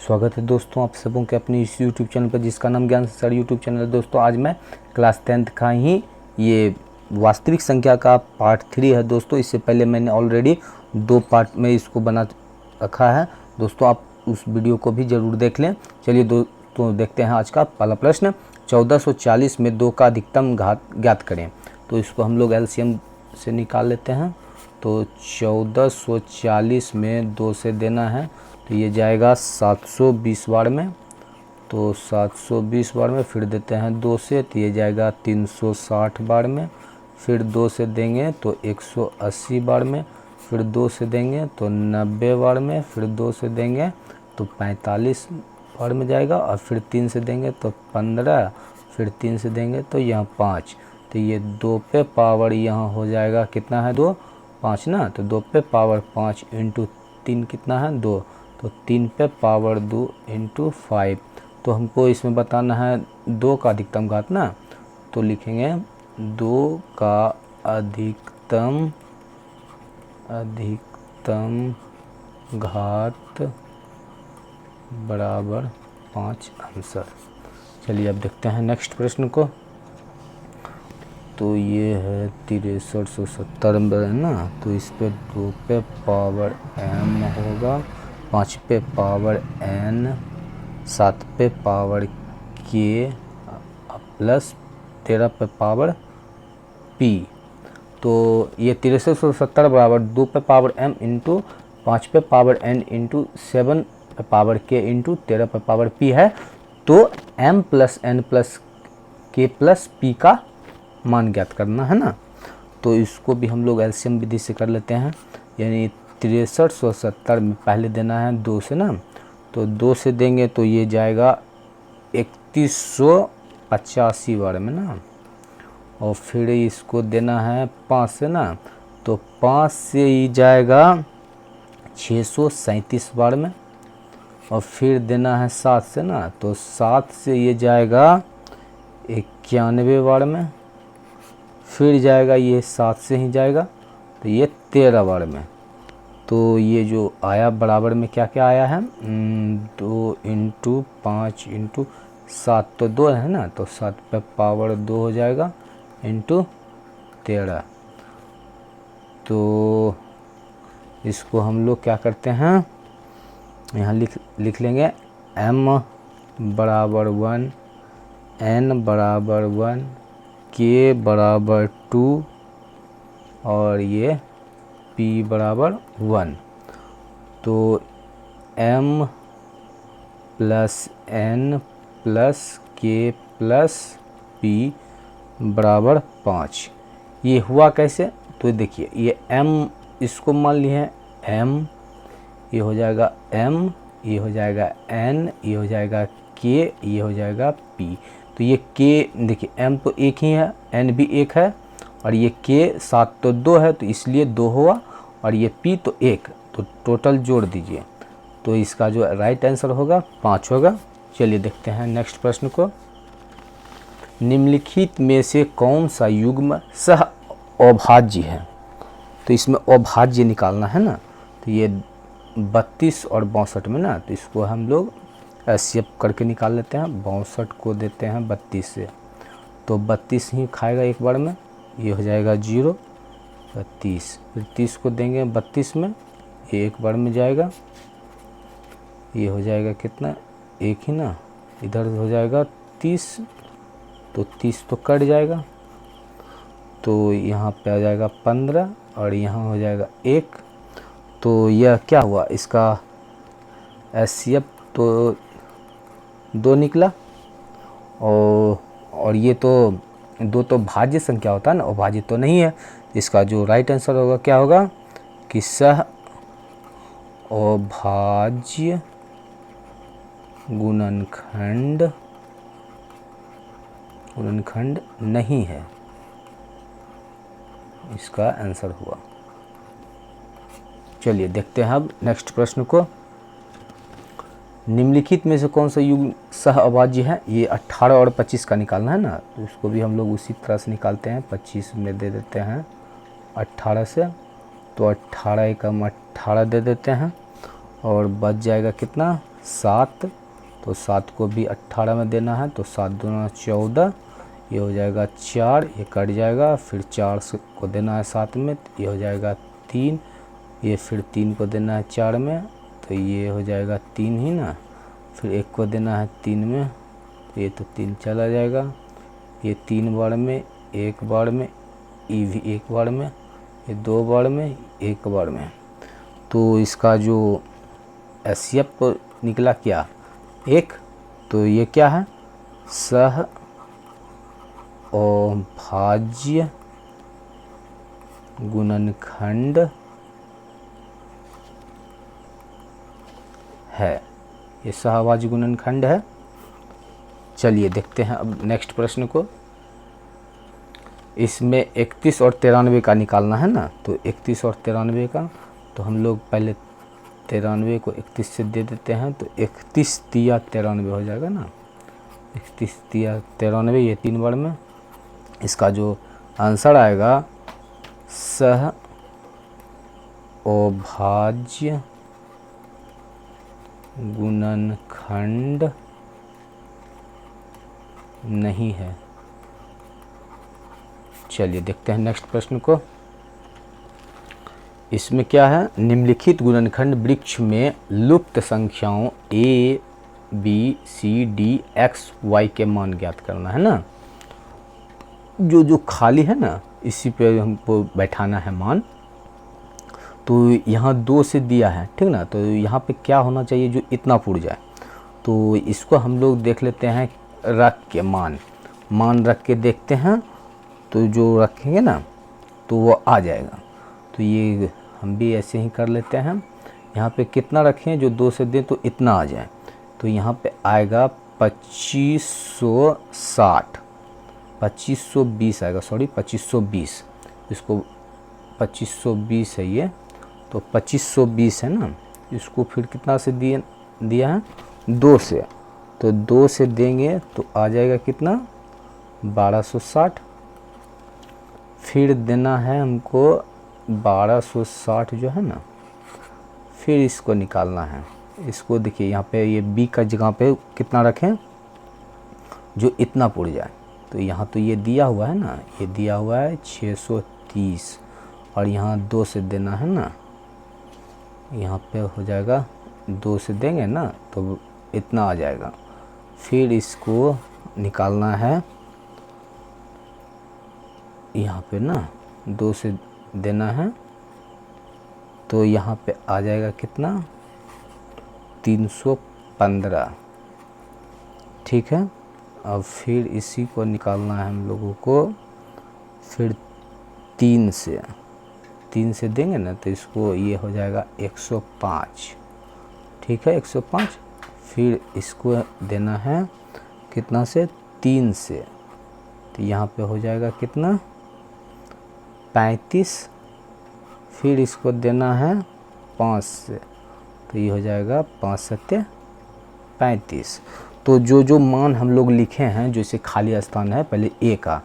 स्वागत है दोस्तों आप सबों के अपने इस यूट्यूब चैनल पर जिसका नाम ज्ञान सर यूट्यूब चैनल है। दोस्तों आज मैं क्लास 10th का ही ये वास्तविक संख्या का पार्ट 3 है। दोस्तों इससे पहले मैंने ऑलरेडी 2 पार्ट में इसको बना रखा है। दोस्तों आप उस वीडियो को भी ज़रूर देख लें। चलिए दोस्तों देखते हैं आज का पहला प्रश्न। 1440 में 2 का अधिकतम घात ज्ञात करें। तो इसको हम लोग एलसीएम से निकाल लेते हैं। तो 1440 में 2 से देना है तो ये जाएगा 720 बार में। तो 720 बार में फिर देते हैं 2 से तो ये जाएगा 360 बार में। फिर 2 से देंगे तो 180 बार में। फिर 2 से देंगे तो 90 बार में। फिर 2 से देंगे तो 45 बार में जाएगा। और फिर 3 से देंगे तो 15। फिर 3 से देंगे तो यहाँ 5। तो ये 2 पे पावर यहाँ हो जाएगा कितना है 2 5 ना। तो 2 पे पावर 5 इंटू 3 कितना है 2। तो 3 पे पावर 2 इंटू 5। तो हमको इसमें बताना है 2 का अधिकतम घात ना। तो लिखेंगे 2 का अधिकतम घात बराबर 5 आंसर। चलिए अब देखते हैं नेक्स्ट प्रश्न को। तो ये है 6370 है ना। तो इस पे 2 पे पावर m होगा, 5 पे पावर n, 7 पे पावर k प्लस 13 पे पावर p। तो ये 6370 बराबर 2 पे पावर m इंटू 5 पे पावर n इंटू 7 पे पावर k इंटू 13 पे पावर p है। तो m plus n plus k plus p का मान ज्ञात करना है ना। तो इसको भी हम लोग एलसीएम विधि से कर लेते हैं। यानी 6370 में पहले देना है 2 से ना। तो 2 से देंगे तो ये जाएगा 3185 बार में ना। और फिर इसको देना है 5 से ना। तो 5 से ही जाएगा 637 बार में। और फिर देना है 7 से ना। तो 7 से ये जाएगा 91 बार में। फिर जाएगा ये 7 से ही जाएगा तो ये 13 बार में। तो ये जो आया बराबर में क्या क्या आया है 2 इंटू 5 इंटू 7 तो 2 है ना। तो 7 पे पावर 2 हो जाएगा इंटू 13। तो इसको हम लोग क्या करते हैं यहाँ लिख लेंगे m बराबर 1, n बराबर 1, k बराबर 2 और ये p बराबर 1। तो m plus n plus k plus p बराबर 5। ये हुआ कैसे। तो देखिए ये m इसको मान लिए हैं m, ये हो जाएगा m, ये हो जाएगा n, ये हो जाएगा k, ये हो जाएगा p। तो ये k देखिए m तो एक ही है, n भी एक है और ये k 7 तो 2 है तो इसलिए 2 हुआ। और ये p तो 1। तो टोटल जोड़ दीजिए तो इसका जो राइट आंसर होगा 5 होगा। चलिए देखते हैं नेक्स्ट प्रश्न को। निम्नलिखित में से कौन सा युग्म सह अभाज्य है। तो इसमें अभाज्य निकालना है ना। तो ये 32 और 62 में ना। तो इसको हम लोग एससीएफ करके निकाल लेते हैं। 62 को देते हैं 32 से तो 32 ही खाएगा एक बार में, ये हो जाएगा 0 32। फिर 30 को देंगे 32 में, ये एक बार में जाएगा, ये हो जाएगा कितना 1 ही ना। इधर हो जाएगा 30 तो 30 तो कट जाएगा। तो यहाँ पे आ जाएगा 15 और यहाँ हो जाएगा 1। तो यह क्या हुआ इसका एससीएफ तो 2 निकला। और ये तो 2 तो भाज्य संख्या होता है ना, अभाज्य तो नहीं है। इसका जो राइट आंसर होगा क्या होगा कि सह अभाज्य गुणनखंड नहीं है, इसका आंसर हुआ। चलिए देखते हैं अब नेक्स्ट प्रश्न को। निम्नलिखित में से कौन सा युग्म सह अभाज्य है। ये 18 और 25 का निकालना है ना। तो इसको भी हम लोग उसी तरह से निकालते हैं। 25 में दे देते हैं 18 से। तो 18 एकम 18 दे देते हैं और बच जाएगा कितना 7, तो 7 को भी 18 में देना है, तो 7 दूना 14, ये हो जाएगा 4, ये कट जाएगा, फिर 4 को देना है 7 में, तो ये हो जाएगा 3, ये फिर 3 को देना है 4 में, तो ये हो जाएगा 3 ही ना, फिर 1 को देना है 3 में, तो ये तो 3 चला जाएगा, ये 3 बार में, 1 बार में, ये भी 1 बार में, ये 2 बार में, 1 बार में। तो इसका जो एचसीएफ निकला क्या 1, तो ये क्या है सह अभाज्य गुणनखंड है, ये सहअभाज्य गुणनखंड है। चलिए देखते हैं अब नेक्स्ट प्रश्न को। इसमें 31 और 93 का निकालना है ना, तो 31 और 93 का, तो हम लोग पहले 93 को 31 से दे देते हैं, तो 31 तिया 93 हो जाएगा ना, 31 तिया 93, ये 3 बार में। इसका जो आंसर आएगा सह अभाज्य गुणनखंड नहीं है। चलिए देखते हैं नेक्स्ट प्रश्न को। इसमें क्या है, निम्नलिखित गुणनखंड वृक्ष में लुप्त संख्याओं a, b, c, d, x, y के मान ज्ञात करना है ना। जो खाली है ना, इसी पे हमको बैठाना है मान। तो यहाँ 2 से दिया है, ठीक ना, तो यहाँ पे क्या होना चाहिए जो इतना पुर जाए। तो इसको हम लोग देख लेते हैं रख के, मान रख के देखते हैं, तो जो रखेंगे ना तो वो आ जाएगा। तो ये हम भी ऐसे ही कर लेते हैं। यहाँ पे कितना रखें जो 2 से दें तो इतना आ जाए, तो यहाँ पे आएगा 2560, 2520 आएगा, सॉरी 2520, इसको 2520 है ये, तो 2520 है ना, इसको फिर कितना से दिया है 2 से, तो 2 से देंगे तो आ जाएगा कितना 1260, फिर देना है हमको 1260 जो है ना, फिर इसको निकालना है। इसको देखिए यहाँ पे ये b का जगह पे कितना रखें जो इतना पुर जाए, तो यहाँ तो ये दिया हुआ है ना, ये दिया हुआ है 630, और यहाँ 2 से देना है ना, यहाँ पे हो जाएगा 2 से देंगे ना तो इतना आ जाएगा। फिर इसको निकालना है, यहाँ पे ना 2 से देना है, तो यहाँ पे आ जाएगा कितना 315, ठीक है। अब फिर इसी को निकालना है हम लोगों को, फिर 3 से देंगे ना तो इसको ये हो जाएगा 105, ठीक है 105। फिर इसको देना है कितना से 3 से, तो यहाँ पे हो जाएगा कितना 35, फिर इसको देना है 5 से, तो ये हो जाएगा 5 सत्ते 35। तो जो मान हम लोग लिखे हैं, जैसे खाली स्थान है पहले a का,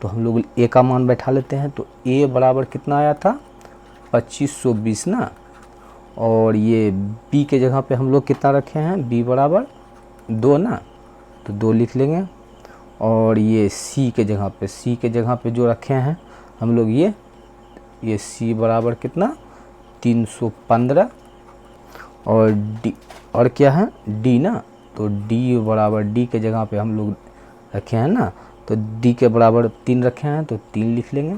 तो हम लोग a का मान बैठा लेते हैं। तो a बराबर कितना आया था 2520 ना, और ये b के जगह पे हम लोग कितना रखे हैं b बराबर 2 ना, तो 2 लिख लेंगे। और ये c के जगह पे जो रखे हैं हम लोग ये c बराबर कितना 315, और d और क्या है d ना, तो d बराबर d के जगह पे हम लोग रखे हैं ना, तो d के बराबर 3 रखे हैं तो 3 लिख लेंगे।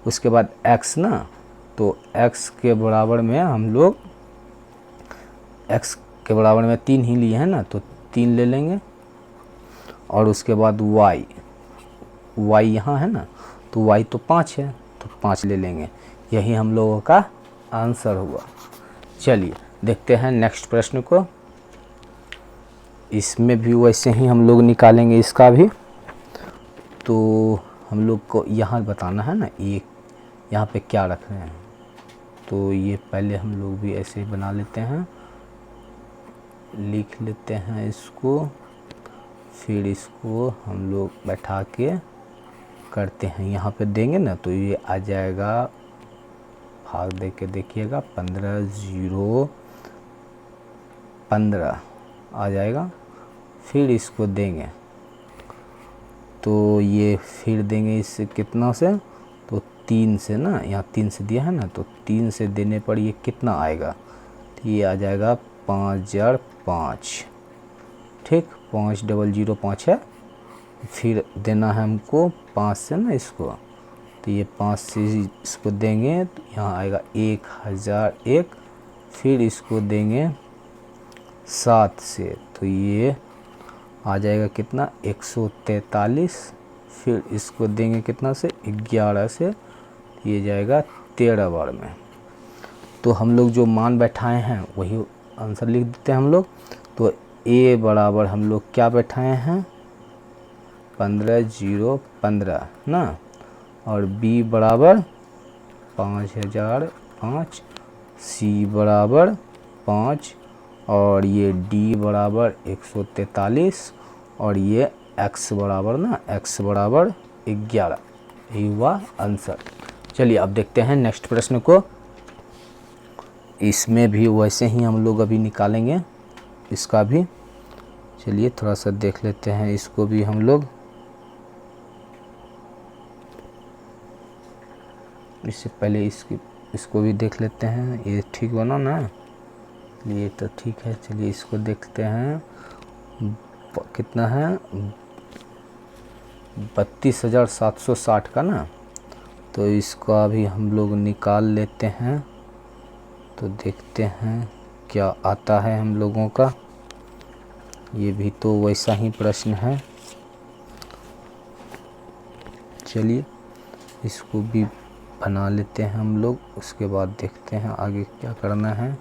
उसके बाद x ना, तो x के बराबर में हम लोग x के बराबर में 3 ही लिए हैं ना, तो 3 ले लेंगे। और उसके बाद y यहाँ है ना, तो y तो 5 है, तो 5 ले लेंगे। यही हम लोगों का आंसर हुआ। चलिए देखते हैं नेक्स्ट प्रश्न को। इसमें भी वैसे ही हम लोग निकालेंगे इसका भी। तो हम लोग को यहाँ बताना है ना ये यहाँ पे क्या रख रहे हैं, तो ये पहले हम लोग भी ऐसे ही बना लेते हैं, लिख लेते हैं इसको, फिर इसको हम लोग बैठा के करते हैं। यहाँ पे देंगे ना तो ये आ जाएगा, भाग दे के देखिएगा 15 0 15 आ जाएगा। फिर इसको देंगे तो ये फिर देंगे इससे कितना से, तो 3 से ना, यहाँ 3 से दिया है ना, तो 3 से देने पर ये कितना आएगा, तो ये आ जाएगा 5005। ठीक, 5005 है। फिर देना है हमको 5 से ना इसको, तो ये 5 से इसको देंगे तो यहाँ आएगा 1001। फिर इसको देंगे 7 से, तो ये आ जाएगा कितना, 143। फिर इसको देंगे कितना से, 11 से, ये जाएगा 13 बार में। तो हम लोग जो मान बैठाए हैं वही आंसर लिख देते हैं हम लोग। तो ए बराबर हम लोग क्या बैठाए हैं, 15015 ना, और बी बराबर 5005, सी बराबर 5, और ये डी बराबर 143, और ये एक्स बराबर ना, एक्स बराबर 11। यही हुआ आंसर। चलिए अब देखते हैं नेक्स्ट प्रश्न को। इसमें भी वैसे ही हम लोग अभी निकालेंगे इसका भी। चलिए थोड़ा सा देख लेते हैं इसको भी हम लोग। इससे पहले इसको भी देख लेते हैं, ये ठीक बना ना, ये तो ठीक है। चलिए इसको देखते हैं कितना है, 32,760 का ना, तो इसका भी हम लोग निकाल लेते हैं। तो देखते हैं क्या आता है हम लोगों का। ये भी तो वैसा ही प्रश्न है। चलिए इसको भी बना लेते हैं हम लोग, उसके बाद देखते हैं आगे क्या करना है।